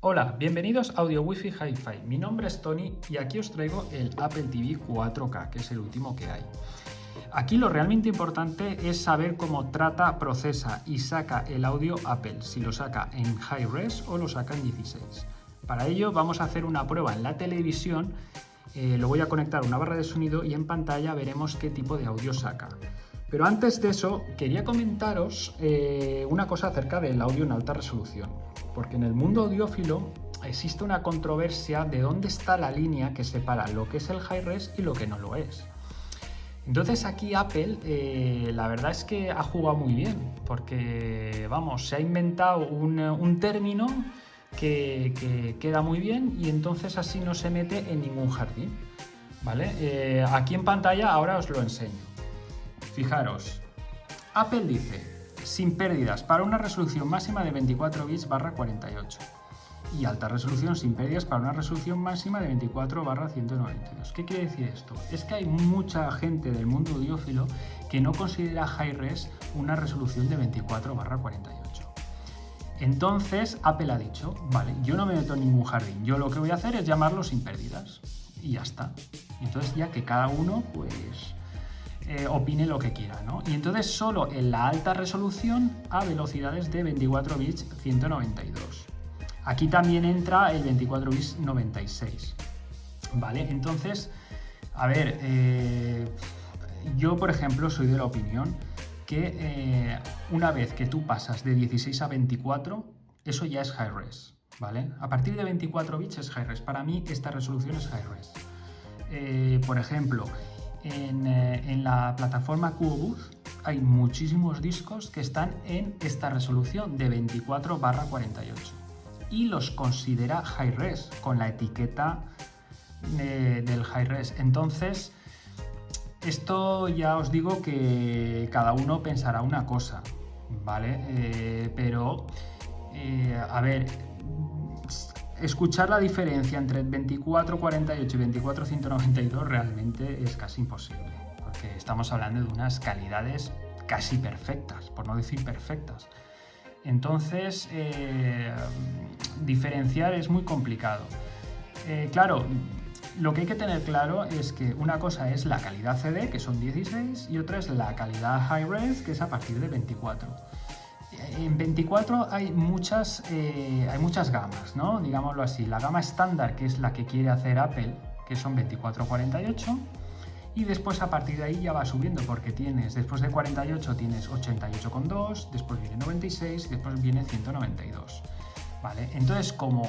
Hola, bienvenidos a Audio Wi-Fi Hi-Fi. Mi nombre es Tony y aquí os traigo el Apple TV 4K, que es el último que hay. Aquí lo realmente importante es saber cómo trata, procesa y saca el audio Apple, si lo saca en High Res o lo saca en 16. Para ello vamos a hacer una prueba en la televisión, lo voy a conectar a una barra de sonido y en pantalla veremos qué tipo de audio saca. Pero antes de eso, quería comentaros una cosa acerca del audio en alta resolución, porque en el mundo audiófilo existe una controversia de dónde está la línea que separa lo que es el high res y lo que no lo es. Entonces aquí Apple, la verdad es que ha jugado muy bien, porque vamos, se ha inventado un término que queda muy bien y entonces así no se mete en ningún jardín, ¿vale? Aquí en pantalla ahora os lo enseño. Fijaros, Apple dice, sin pérdidas, para una resolución máxima de 24 bits barra 48 y alta resolución sin pérdidas para una resolución máxima de 24 barra 192. ¿Qué quiere decir esto? Es que hay mucha gente del mundo audiófilo que no considera high res una resolución de 24 barra 48. Entonces Apple ha dicho, vale, yo no me meto en ningún jardín, yo lo que voy a hacer es llamarlo sin pérdidas y ya está. Entonces ya que cada uno pues opine lo que quiera, ¿no? Y entonces solo en la alta resolución a velocidades de 24 bits 192. Aquí también entra el 24 bits 96, ¿vale? Entonces, a ver, yo por ejemplo soy de la opinión que una vez que tú pasas de 16 a 24, eso ya es high res, ¿vale? A partir de 24 bits es high res. Para mí esta resolución es high res. Por ejemplo, en la plataforma QoBooth hay muchísimos discos que están en esta resolución de 24 barra 48 y los considera high res con la etiqueta del high res. Entonces esto ya os digo que cada uno pensará una cosa, ¿vale? A ver, escuchar la diferencia entre 2448 y 24192 realmente es casi imposible, porque estamos hablando de unas calidades casi perfectas, por no decir perfectas. Entonces, diferenciar es muy complicado. Claro, lo que hay que tener claro es que una cosa es la calidad CD, que son 16, y otra es la calidad high res, que es a partir de 24. En 24 hay muchas gamas, ¿no? Digámoslo así. La gama estándar, que es la que quiere hacer Apple, que son 24-48, y después a partir de ahí ya va subiendo, porque después de 48 tienes 88,2, después viene 96 y después viene 192, ¿vale? Entonces, como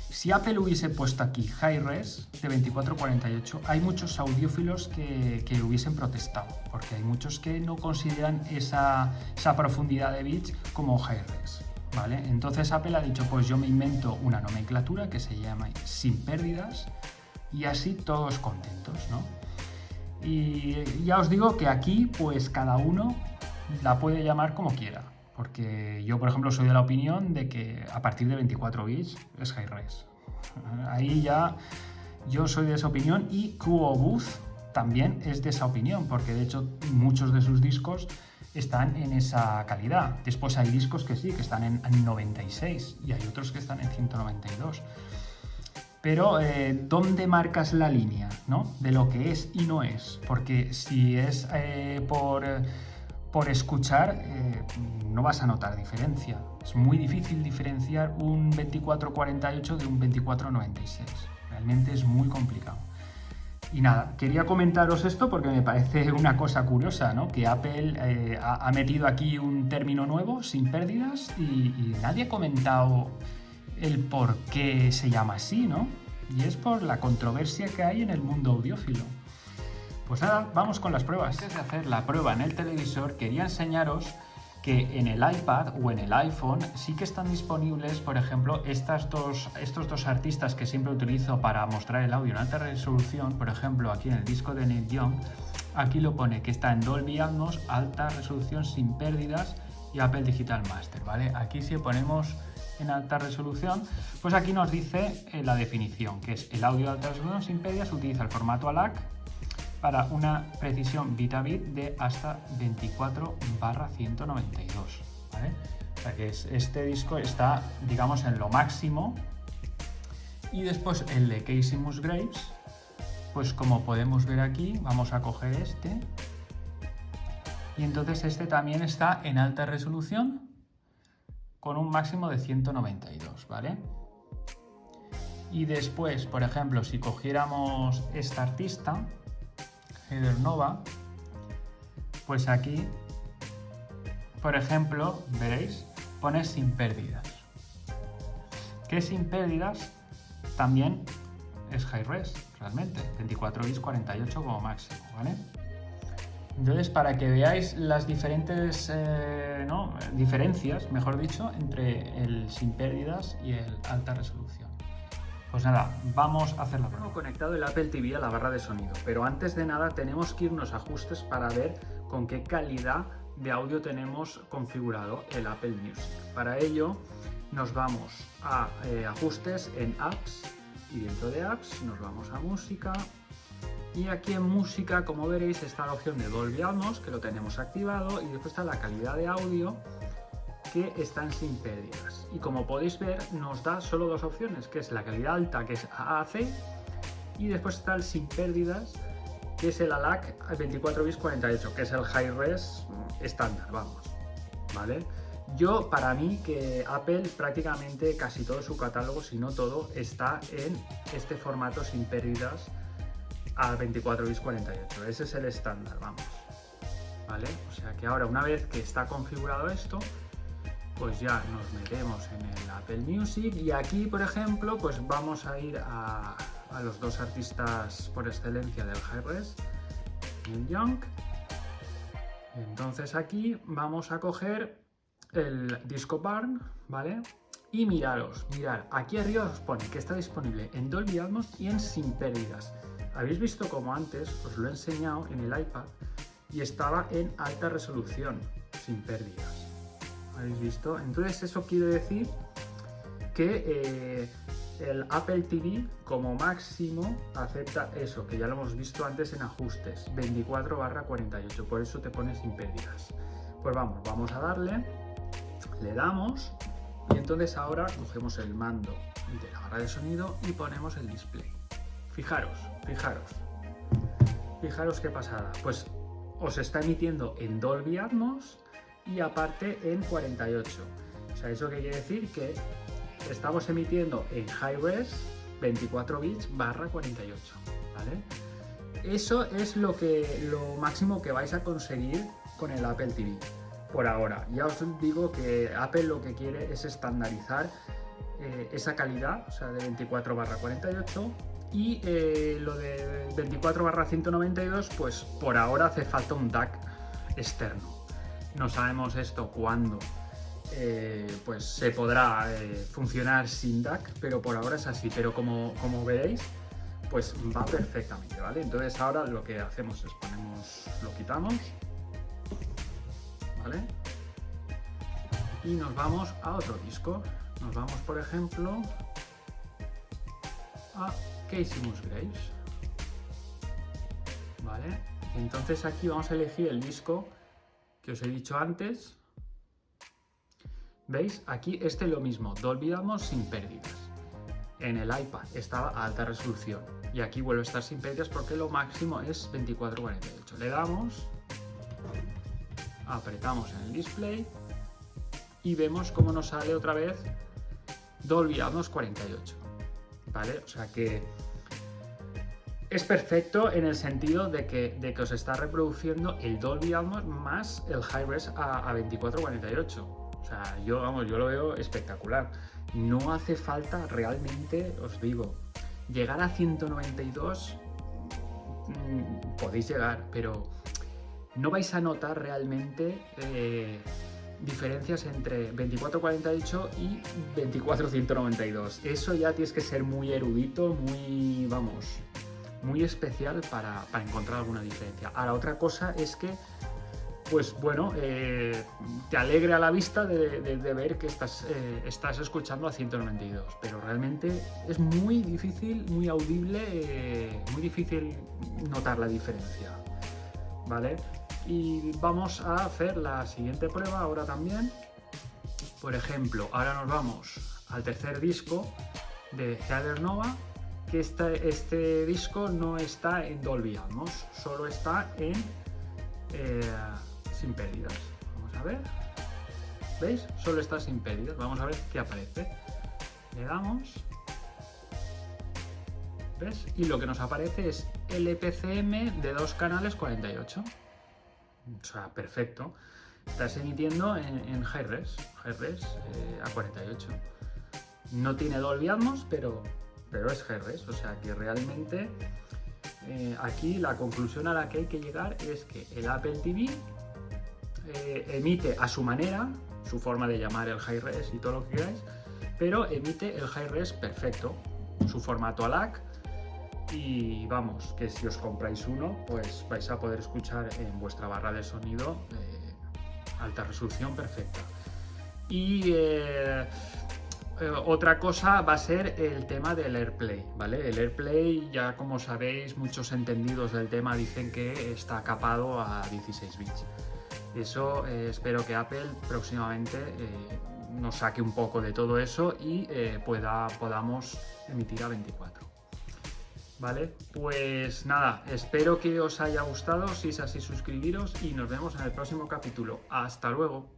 si Apple hubiese puesto aquí high res de 24-48, hay muchos audiófilos que hubiesen protestado, porque hay muchos que no consideran esa profundidad de bits como high res, ¿vale? Entonces Apple ha dicho, pues yo me invento una nomenclatura que se llama sin pérdidas y así todos contentos, ¿no? Y ya os digo que aquí pues cada uno la puede llamar como quiera, porque yo por ejemplo soy de la opinión de que a partir de 24 bits es high res. Ahí ya yo soy de esa opinión y QoBooth también es de esa opinión, porque de hecho muchos de sus discos están en esa calidad. Después hay discos que sí, que están en 96 y hay otros que están en 192. Pero ¿dónde marcas la línea, ¿no? De lo que es y no es? Porque si es por escuchar, no vas a notar diferencia. Es muy difícil diferenciar un 24-48 de un 24-96. Realmente es muy complicado. Y nada, quería comentaros esto porque me parece una cosa curiosa, ¿no? Que Apple ha metido aquí un término nuevo, sin pérdidas, y nadie ha comentado el por qué se llama así, ¿no? Y es por la controversia que hay en el mundo audiófilo. Pues nada, vamos con las pruebas. Antes de hacer la prueba en el televisor, quería enseñaros que en el iPad o en el iPhone sí que están disponibles, por ejemplo, estos dos artistas que siempre utilizo para mostrar el audio en alta resolución. Por ejemplo, aquí en el disco de Neil Young, aquí lo pone que está en Dolby Atmos, alta resolución sin pérdidas y Apple Digital Master, ¿vale? Aquí si ponemos en alta resolución, pues aquí nos dice la definición, que es el audio de alta resolución sin pérdidas utiliza el formato ALAC para una precisión bit a bit de hasta 24/192, ¿vale? O sea que este disco está, digamos, en lo máximo. Y después el de Casey Musgraves, pues como podemos ver aquí, vamos a coger este. Y entonces este también está en alta resolución con un máximo de 192, ¿vale? Y después, por ejemplo, si cogiéramos esta artista, Heather Nova, pues aquí, por ejemplo, veréis, pone sin pérdidas. ¿Qué sin pérdidas? También es high res, realmente, 24 bits 48 como máximo, ¿vale? Entonces, para que veáis las diferentes diferencias, mejor dicho, entre el sin pérdidas y el alta resolución. Pues nada, vamos a hacer la prueba. Tengo conectado el Apple TV a la barra de sonido, pero antes de nada tenemos que irnos a ajustes para ver con qué calidad de audio tenemos configurado el Apple Music. Para ello nos vamos a ajustes en apps y dentro de apps nos vamos a música. Y aquí en música, como veréis, está la opción de Dolby Atmos, que lo tenemos activado, y después está la calidad de audio, que está en sin pérdidas. Y como podéis ver, nos da solo dos opciones, que es la calidad alta, que es AAC, y después está el sin pérdidas, que es el ALAC 24 bits 48, que es el high res estándar, vamos, ¿vale? Para mí, que Apple prácticamente casi todo su catálogo, si no todo, está en este formato sin pérdidas a 24 bits 48, ese es el estándar, vamos, ¿vale? O sea que ahora, una vez que está configurado esto, pues ya nos metemos en el Apple Music y aquí, por ejemplo, pues vamos a ir a los dos artistas por excelencia del high res, Neil Young. Entonces aquí vamos a coger el Disco Barn, ¿vale? Y mirad, aquí arriba os pone que está disponible en Dolby Atmos y en sin pérdidas. Habéis visto como antes os lo he enseñado en el iPad y estaba en alta resolución, sin pérdidas. ¿Habéis visto? Entonces eso quiere decir que el Apple TV como máximo acepta eso, que ya lo hemos visto antes en ajustes, 24/48, por eso te pone sin pérdidas. Pues vamos a darle, le damos y entonces ahora cogemos el mando de la barra de sonido y ponemos el display. Fijaros qué pasada, pues os está emitiendo en Dolby Atmos y aparte en 48, o sea, ¿eso qué quiere decir? Que estamos emitiendo en high res 24 bits /48, ¿vale? Eso es lo máximo que vais a conseguir con el Apple TV por ahora. Ya os digo que Apple lo que quiere es estandarizar esa calidad, o sea, de 24/48. Y lo de 24/192, pues por ahora hace falta un DAC externo. No sabemos esto cuándo pues se podrá funcionar sin DAC, pero por ahora es así. Pero como veréis, pues va perfectamente, ¿vale? Entonces ahora lo que hacemos es lo quitamos, ¿vale? Y nos vamos a otro disco. Nos vamos, por ejemplo, a Casey Musgraves, ¿vale? Entonces aquí vamos a elegir el disco que os he dicho antes. ¿Veis? Aquí es lo mismo, Dolby Atmos sin pérdidas. En el iPad estaba a alta resolución y aquí vuelve a estar sin pérdidas porque lo máximo es 24/48. Le damos, apretamos en el display y vemos cómo nos sale otra vez Dolby Atmos 48. ¿Vale? O sea que es perfecto en el sentido de que os está reproduciendo el Dolby Atmos más el high res a 24/48. O sea, yo lo veo espectacular. No hace falta realmente, os digo, llegar a 192, podéis llegar, pero no vais a notar realmente diferencias entre 24/48 y 24/192. Eso ya tienes que ser muy erudito, muy especial para encontrar alguna diferencia. Ahora, otra cosa es que, pues bueno, te alegre a la vista de ver que estás escuchando a 192, pero realmente es muy difícil, muy audible, muy difícil notar la diferencia, ¿vale? Y vamos a hacer la siguiente prueba ahora también, Por ejemplo, ahora nos vamos al tercer disco de Heather Nova, que este disco no está en Dolby Atmos, solo está en sin pérdidas. Vamos a ver, ¿veis? Solo está sin pérdidas. Vamos a ver qué aparece. Le damos, ¿ves? Y lo que nos aparece es LPCM de 2 canales 48. O sea, perfecto. Estás emitiendo en Hi-Res a 48. No tiene Dolby Atmos, pero es Hi-Res. O sea que realmente aquí la conclusión a la que hay que llegar es que el Apple TV emite a su manera, su forma de llamar el Hi-Res y todo lo que queráis, pero emite el Hi-Res perfecto, su formato ALAC. Y vamos, que si os compráis uno, pues vais a poder escuchar en vuestra barra de sonido alta resolución perfecta. Y otra cosa va a ser el tema del AirPlay, ¿vale? El AirPlay, ya como sabéis, muchos entendidos del tema dicen que está capado a 16 bits. Eso espero que Apple próximamente nos saque un poco de todo eso y podamos emitir a 24. Vale, pues nada, espero que os haya gustado. Si es así, suscribiros y nos vemos en el próximo capítulo. Hasta luego.